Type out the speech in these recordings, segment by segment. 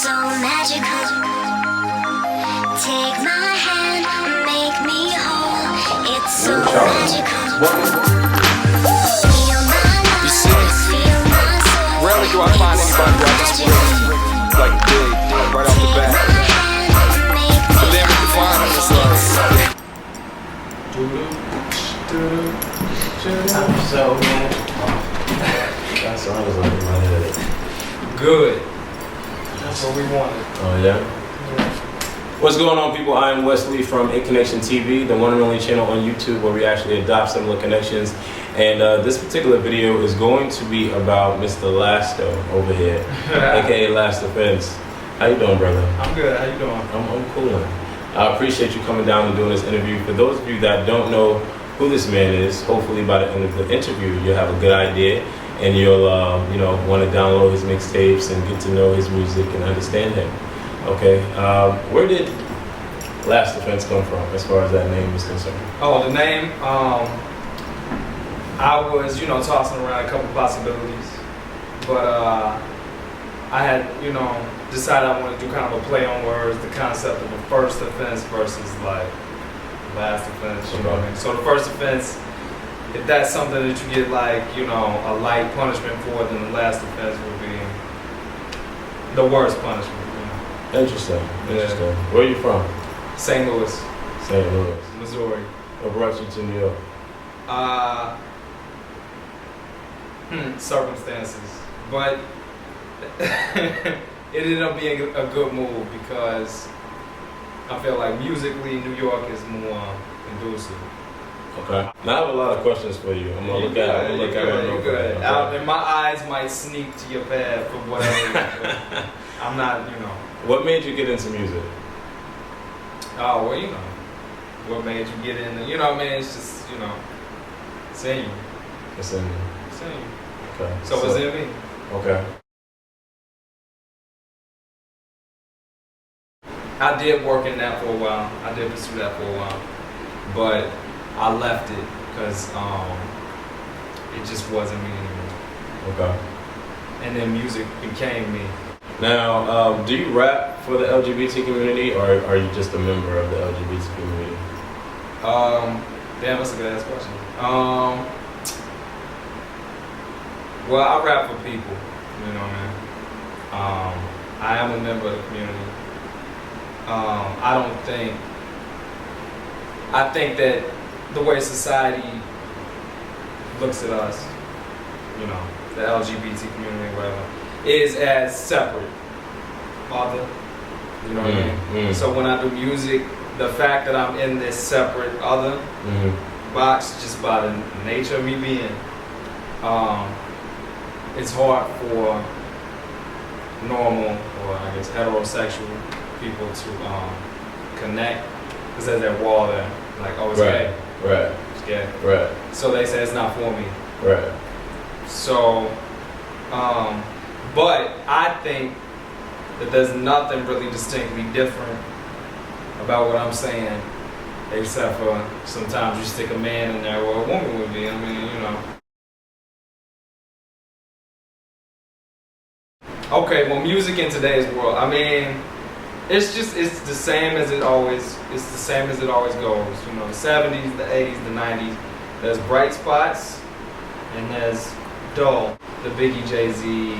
so magical. Take my hand, make me whole. It's so magical. Feel my lungs, feel my soul. Rarely do I find anybody who I just like big, right off the bat. But then when you find them, it's like So, man. That song was like in my head. Good. That's what we wanted. Oh, yeah? What's going on, people? I am Wesley from A Connection TV, the one and only channel on YouTube where we actually adopt similar connections. And this particular video is going to be about Mr. LASTO over here, aka Last Offense. How you doing, brother? I'm good. How you doing? I'm cool. I appreciate you coming down and doing this interview. For those of you that don't know who this man is, hopefully by the end of the interview you'll have a good idea and you'll want to download his mixtapes and get to know his music and understand him. Okay, where did Last Offense come from as far as that name is concerned? Oh, the name? I was, tossing around a couple possibilities, but I had, decided I wanted to do kind of a play on words, the concept of a first offense versus like last offense, you know what I mean? So the first offense, if that's something that you get like, a light punishment for, then the last offense would be the worst punishment. Interesting. Interesting. Where are you from? St. Louis. St. Louis. Missouri. What brought you to New York? Circumstances. But it ended up being a good move because I feel like musically New York is more conducive. Okay. Now I have a lot of questions for you. I'm gonna look at it. You're good. And my eyes might sneak to your path for whatever. I'm not, What made you get into music? Oh, well, what made you get into, it's just, singing. It's in you. Singing. Okay. So it's in me. Okay. I did work in that for a while. I did pursue that for a while. But I left it because it just wasn't me anymore. Okay. And then music became me. Now, do you rap for the LGBT community, or are you just a member of the LGBT community? Damn, that's a good ass question. Well, I rap for people, you know what I mean? I am a member of the community. I think that the way society looks at us, the LGBT community, whatever, is as separate, other, you know what I mean? So when I do music, the fact that I'm in this separate other box, just by the nature of me being, it's hard for normal, or I guess heterosexual people to connect, because there's that wall there, like, oh, it's gay. Right. It's gay. Right. So they say it's not for me. Right. So, but I think that there's nothing really distinctly different about what I'm saying, except for sometimes you stick a man in there or a woman would be. I mean, Okay, well, music in today's world, I mean, it's the same as it always goes. The 70s, the 80s, the 90s. There's bright spots and there's dull. The Biggie, Jay-Z,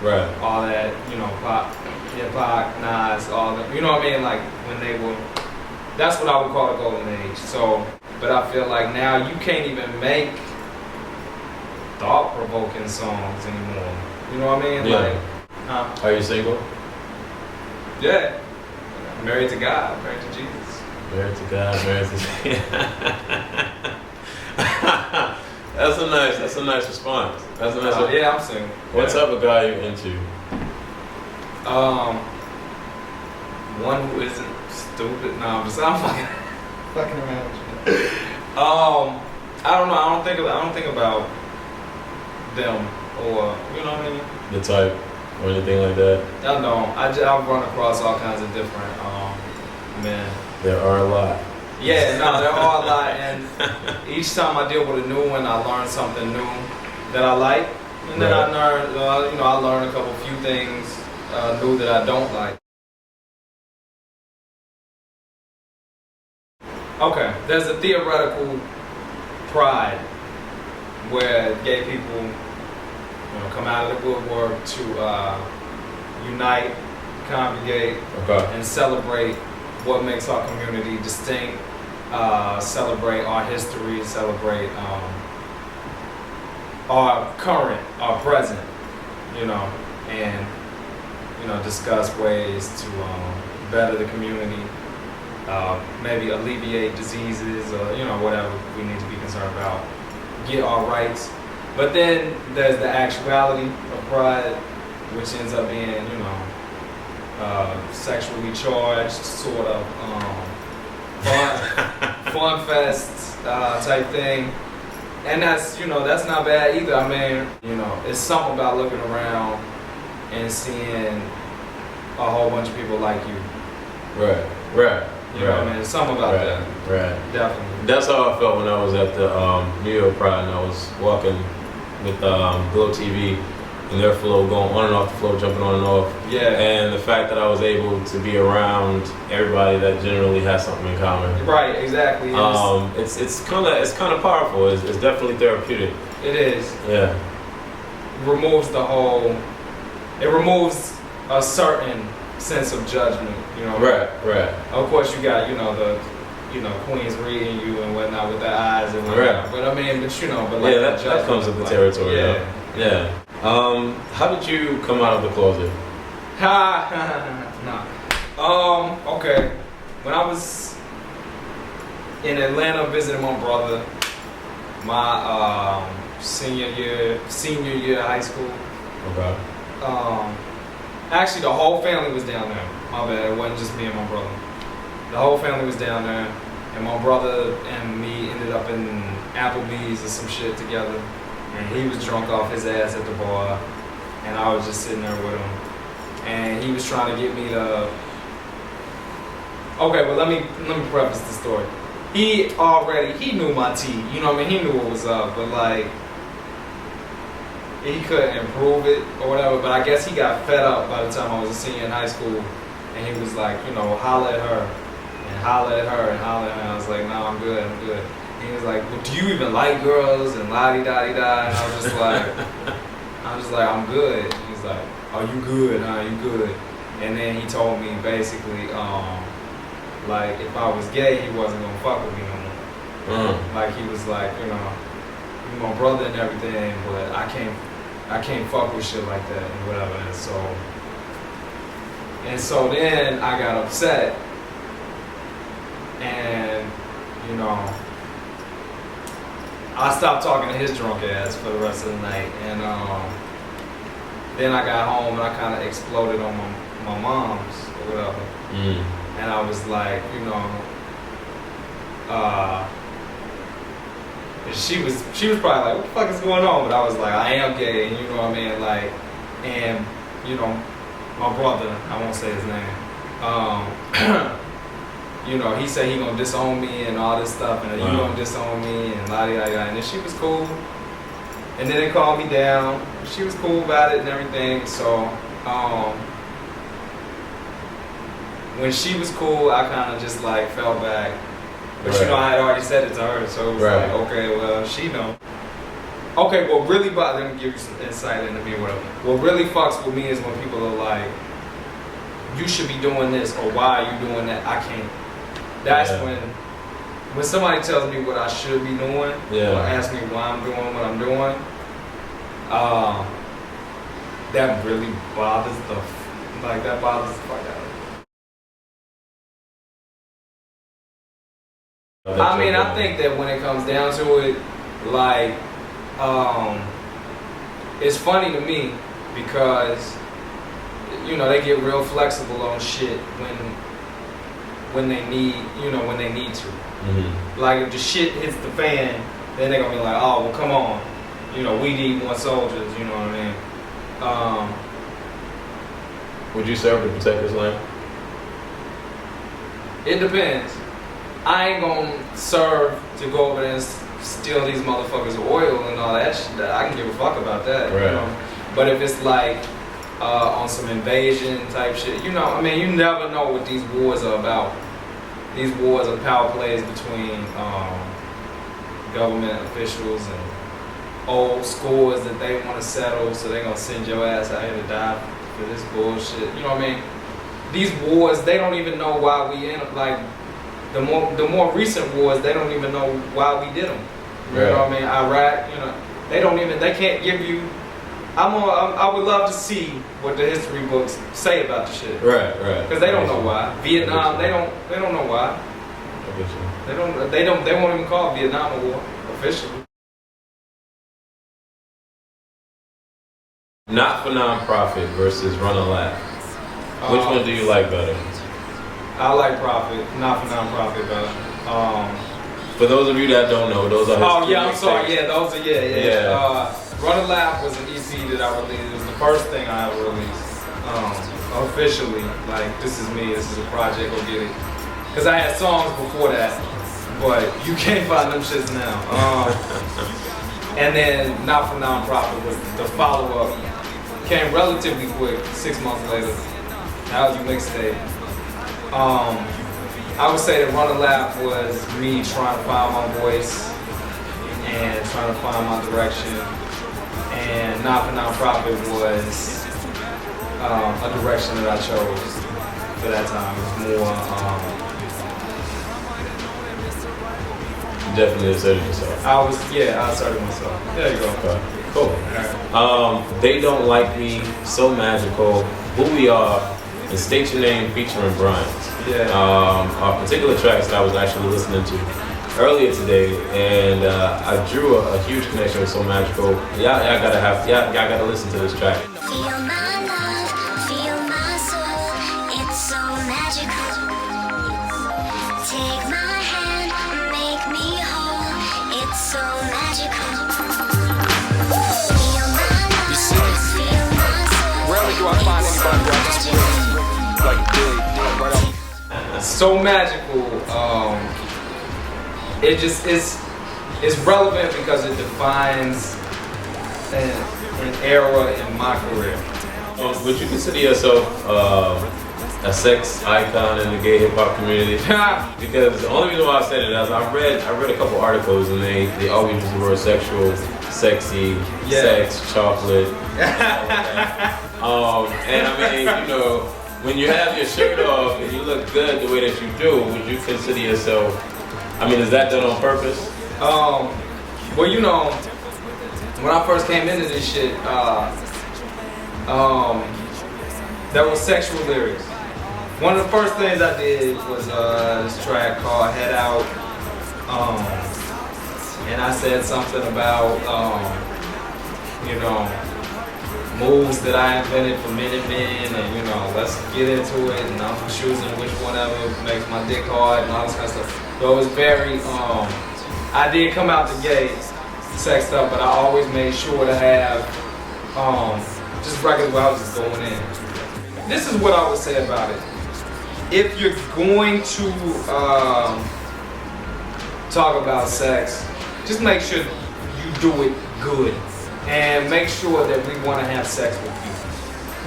right. all that, pop, hip-hop, Nas, all that, you know what I mean? Like, when they were, that's what I would call the golden age. So, but I feel like now you can't even make thought-provoking songs anymore. You know what I mean? Yeah. Like, Are you single? Yeah. Married to God, married to Jesus. Married to God, married to Jesus. That's a nice response. That's a nice yeah, I'm single. What type of guy are you into? One who isn't stupid. No, I'm fucking around with you. I don't know. I don't think about them, or you know what I mean. The type, or anything like that. I don't know. I've run across all kinds of different men. There are a lot. Yeah, no, there are a lot, and each time I deal with a new one, I learn something new that I like, and then I learn, I learn a few things new that I don't like. Okay, there's a theoretical pride where gay people, come out of the woodwork to unite, congregate, and celebrate what makes our community distinct, celebrate our history, celebrate our current, our present, and discuss ways to better the community, maybe alleviate diseases or whatever we need to be concerned about, get our rights. But then there's the actuality of pride, which ends up being sexually charged, sort of fun fest type thing. And that's that's not bad either. I mean, it's something about looking around and seeing a whole bunch of people like you. Right. You know what I mean? It's something about that. Right. Definitely. That's how I felt when I was at the New York Pride and I was walking with Glow TV and their flow going on and off the floor, jumping on and off. Yeah. And the fact that I was able to be around everybody that generally has something in common. Right. Exactly. It's kind of powerful. It's definitely therapeutic. It is. Yeah. It removes a certain sense of judgment, Right. Of course, you got the queens reading you and whatnot with their eyes and whatnot. Right. But I mean, that comes with the territory. Yeah. How did you come out of the closet? Okay. When I was in Atlanta visiting my brother, my senior year of high school. Okay. Actually, the whole family was down there. My bad, it wasn't just me and my brother. The whole family was down there, and my brother and me ended up in Applebee's or some shit together. And he was drunk off his ass at the bar, and I was just sitting there with him. And he was trying to get me to. Okay, well let me preface the story. He knew my tea, He knew what was up, but like. He couldn't improve it or whatever, but I guess he got fed up by the time I was a senior in high school, and he was like, holler at her, and holler at her, and holler at her. And I was like, no, I'm good. And he was like, well, do you even like girls? And la-di-da-di-da. And I was just like, I'm good. And he's like, oh, you good, huh? You good. And then he told me basically, like, if I was gay, he wasn't gonna fuck with me no more. Like, he was like, you're my brother and everything, but I can't fuck with shit like that and whatever. And so then I got upset, and I stopped talking to his drunk ass for the rest of the night. And then I got home and I kind of exploded on my mom's or whatever. And I was like, she was probably like, what the fuck is going on? But I was like, I am gay, and like, and my brother, I won't say his name, he said he gonna disown me and all this stuff, and you gonna disown me and la-di-da-di-da, and then she was cool, and then they calmed me down. She was cool about it and everything. So when she was cool, I kind of just like fell back. But I had already said it to her, so it was like, okay, well, she know. Okay, what really bothers, let me give you some insight into me, whatever. What really fucks with me is when people are like, you should be doing this, or why are you doing that? I can't. That's when somebody tells me what I should be doing, or asks me why I'm doing what I'm doing, that really bothers the fuck out of me. I mean, I think that when it comes down to it, like, it's funny to me because, they get real flexible on shit when they need, when they need to. Like, if the shit hits the fan, then they're gonna be like, oh, well, come on. We need more soldiers, you know what I mean? Would you serve to protect this land? It depends. I ain't gonna serve to go over there and steal these motherfuckers' oil and all that shit. I can give a fuck about that. Right. But if it's like, on some invasion type shit. You know, I mean, you never know what these wars are about. These wars are power plays between government officials and old scores that they want to settle, so they're gonna send your ass out here to die for this bullshit. You know what I mean? These wars, they don't even know why we in them. Like the more recent wars, they don't even know why we did them. You know what I mean? Iraq, you know, they can't give you. I would love to see what the history books say about the shit. Right. Because they don't know why. Vietnam, they don't know why. They won't even call it Vietnam a war officially. Not for nonprofit versus run a lap. Which one do you like better? I like profit, not for nonprofit better. For those of you that don't know, those are his I'm sorry. Yeah, those are Run a Lap was an EP that I released. It was the first thing I ever released officially. Like, this is me. This is a project. Go get it. Because I had songs before that, but you can't find them shits now. And then Not for Nonprofit was the follow-up. Came relatively quick, 6 months later. That was your mixtape. I would say that Run a Lap was me trying to find my voice and trying to find my direction. And Not for Nonprofit was a direction that I chose for that time. It was more. You definitely asserted yourself. I asserted myself. There you go. Okay. Cool. They Don't Like Me, So Magical, Who We Are, and State Your Name featuring Brian. Are particular tracks that I was actually listening to earlier today, and I drew a huge connection with So Magical. Y'all gotta listen to this track. Feel my love, feel my soul. It's so magical. Take my hand, make me whole. It's so magical. Feel my love, feel my soul. Rarely do I find anybody that just like dig right off. So magical. It just is relevant because it defines an era in my career. Would you consider yourself a sex icon in the gay hip hop community? Because the only reason why I said it is I read a couple articles and they always use the word sexual, sexy, sex, chocolate. And I mean, you know, when you have your shirt off and you look good the way that you do, would you consider yourself? I mean, is that done on purpose? Well, you know, when I first came into this shit, there was sexual lyrics. One of the first things I did was this track called Head Out. And I said something about, you know, moves that I invented for men and men, and you know, let's get into it, and I'm choosing which one ever makes my dick hard and all this kind of stuff. So it was very, I did come out the gate sex stuff, but I always made sure to have just records where I was just going in. This is what I would say about it. If you're going to talk about sex, just make sure you do it good. And make sure that we want to have sex with you.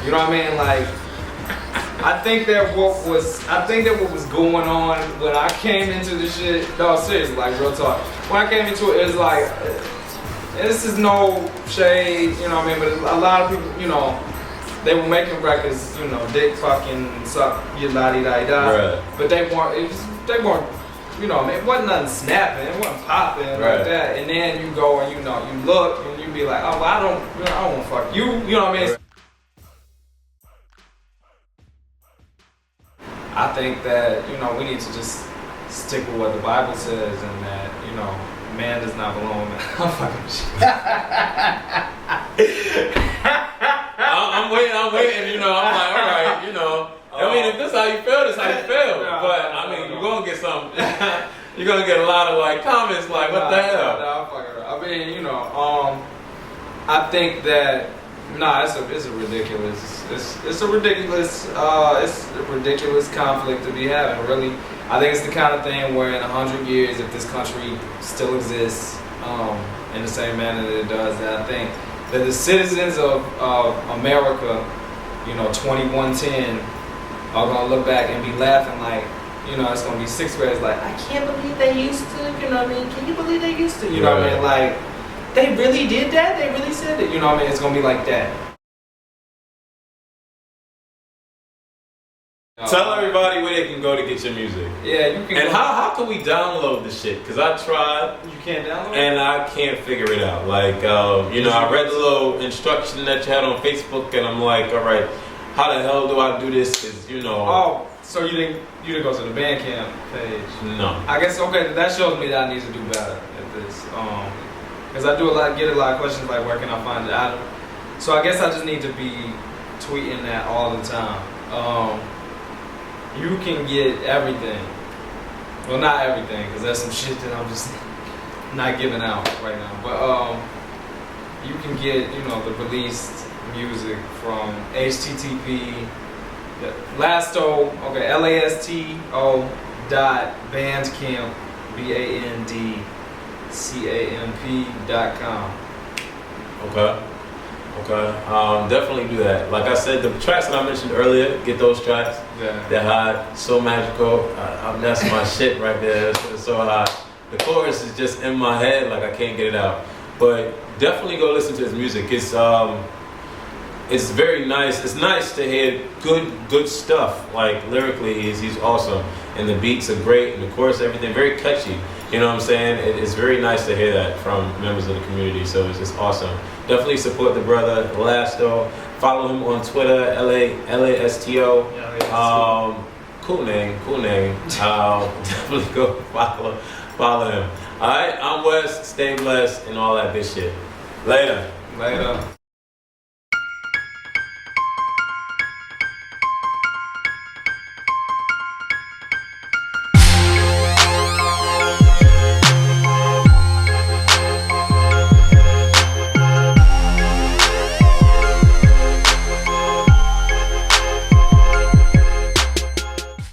You know what I mean? Like, I think that what was going on when I came into this shit. No, seriously, like real talk. When I came into it, it was like, this is no shade, you know what I mean? But a lot of people, you know, they were making records, you know, dick fucking suck, you la-di-da-di-da. Right. But they weren't, you know, it wasn't nothing snapping, it wasn't popping like that. And then you go and you know, you look and you be like, oh, well, I don't want to fuck you. You know what I mean? I think that, you know, we need to just stick with what the Bible says, and that, you know, man does not belong. I'm fucking shit. I'm waiting, you know, I'm like, all right, you know. I mean, if this is how you feel, this is how you feel. But I mean, you're gonna get some. You're gonna get a lot of like comments like, "What the hell?" Nah, fuck it. I mean, you know, I think that it's a ridiculous. It's a ridiculous conflict to be having. Really, I think it's the kind of thing where in 100 years, if this country still exists in the same manner that it does, that I think that the citizens of America 2110 are gonna look back and be laughing like, it's gonna be sixth graders like, I can't believe they used to, you know what I mean? Can you believe they used to? You know what I mean? Like, they really did that? They really said it? You know what I mean? It's gonna be like that. Tell everybody where they can go to get your music. Yeah, you can. And how can we download this shit? Because I tried. You can't download it? And I can't figure it out. Like, I read the little instruction that you had on Facebook, and I'm like, all right, how the hell do I do this? Because, Oh, so you didn't go to the Bandcamp page? No. I guess, okay, that shows me that I need to do better at this. Because I get a lot of questions like, where can I find the item? So I guess I just need to be tweeting that all the time. You can get everything. Well, not everything, because there's some shit that I'm just not giving out right now. But you can get, the released music from HTTP, LASTO, okay, LASTO.bandcamp, BANDCAMP.com. Okay. Definitely do that. Like I said, the tracks that I mentioned earlier, get those tracks. Yeah. They're hot, so magical. That's my shit right there. It's so hot. The chorus is just in my head, like I can't get it out. But definitely go listen to his music. It's very nice. It's nice to hear good stuff. Like lyrically, he's awesome, and the beats are great, and the chorus, everything very catchy. You know what I'm saying? It's very nice to hear that from members of the community. So it's just awesome. Definitely support the brother LASTO. Follow him on Twitter, LASTO. Cool name. Definitely go follow him. All right, I'm Wes. Stay blessed and all that good shit. Later.